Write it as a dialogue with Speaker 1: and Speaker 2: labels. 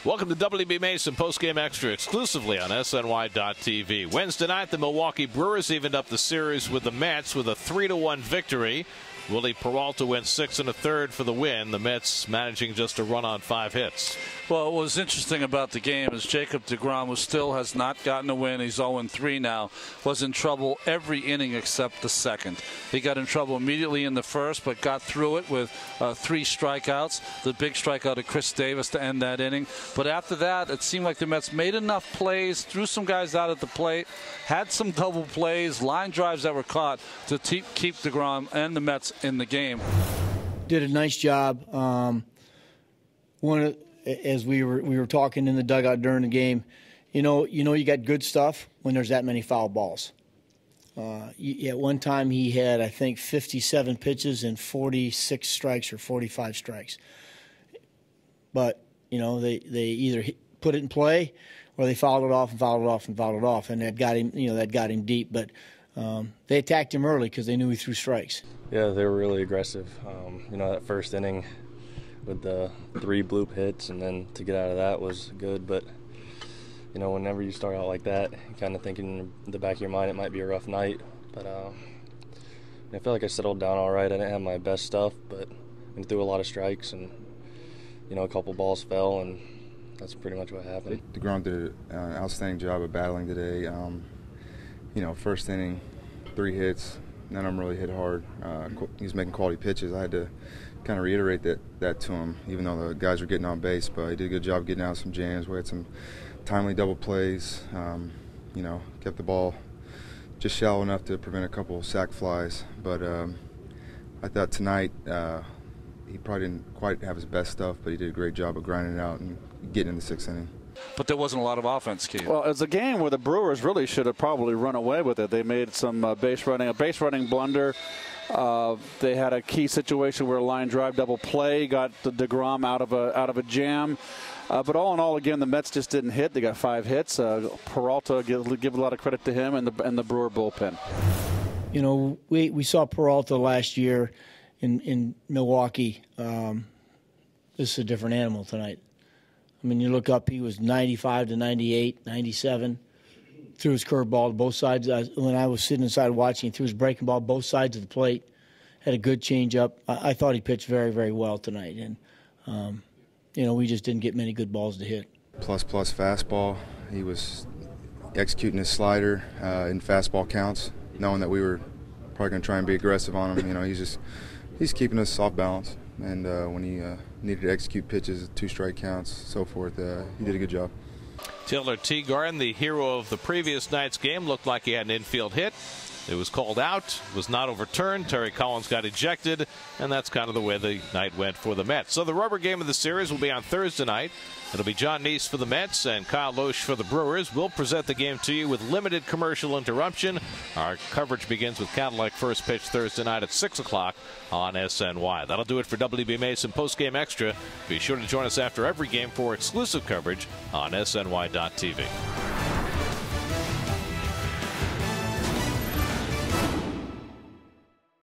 Speaker 1: Welcome to WB Mason Postgame Extra exclusively on SNY.TV. Wednesday night, the Milwaukee Brewers evened up the series with the Mets with a 3-1 victory. Wily Peralta went 6 1/3 for the win. The Mets managing just to run on 5 hits.
Speaker 2: Well, what was interesting about the game is Jacob deGrom, who still has not gotten a win, he's 0-3 now, was in trouble every inning except the second. He got in trouble immediately in the first, but got through it with 3 strikeouts. The big strikeout of Chris Davis to end that inning. But after that, it seemed like the Mets made enough plays, threw some guys out at the plate, had some double plays, line drives that were caught to keep deGrom and the Mets in the game.
Speaker 3: Did a nice job. As we were talking in the dugout during the game, you got good stuff when there's that many foul balls. At one time he had, I think, 57 pitches and 46 strikes or 45 strikes. But they either put it in play or they fouled it off and fouled it off and fouled it off, and that got him deep. But they attacked him early because they knew he threw strikes.
Speaker 4: Yeah, they were really aggressive. That first inning with the 3 bloop hits, and then to get out of that was good. But whenever you start out like that, you kind of thinking in the back of your mind it might be a rough night. But I feel like I settled down all right. I didn't have my best stuff, but I threw a lot of strikes, and a couple balls fell, and that's pretty much what happened.
Speaker 5: deGrom did an outstanding job of battling today. First inning, 3 hits. None of them really hit hard. He was making quality pitches. I had to kind of reiterate that to him, even though the guys were getting on base. But he did a good job getting out some jams. We had some timely double plays. Kept the ball just shallow enough to prevent a couple of sac flies. But I thought tonight he probably didn't quite have his best stuff, but he did a great job of grinding it out and getting in the 6th inning.
Speaker 2: But there wasn't a lot of offense, Keith.
Speaker 6: Well, it's a game where the Brewers really should have probably run away with it. They made some base running blunder. They had a key situation where a line drive double play got the deGrom out of a jam. But all in all, again, the Mets just didn't hit. They got 5 hits. Peralta, give a lot of credit to him and the Brewer bullpen.
Speaker 3: We saw Peralta last year in Milwaukee. This is a different animal tonight. I mean, you look up, he was 95 to 98, 97. Threw his curveball to both sides. When I was sitting inside watching, he threw his breaking ball both sides of the plate. Had a good changeup. I thought he pitched very, very well tonight. And, we just didn't get many good balls to hit.
Speaker 5: Plus fastball. He was executing his slider in fastball counts, knowing that we were probably going to try and be aggressive on him. He's keeping us off balance. And when he needed to execute pitches, 2 strike counts, so forth, he did a good job.
Speaker 1: Taylor Teagarden, the hero of the previous night's game, looked like he had an infield hit. It was called out, was not overturned. Terry Collins got ejected, and that's kind of the way the night went for the Mets. So the rubber game of the series will be on Thursday night. It'll be John Neese for the Mets and Kyle Loesch for the Brewers. We'll present the game to you with limited commercial interruption. Our coverage begins with Cadillac first pitch Thursday night at 6 o'clock on SNY. That'll do it for WB Mason Postgame Extra. Be sure to join us after every game for exclusive coverage on SNY.TV.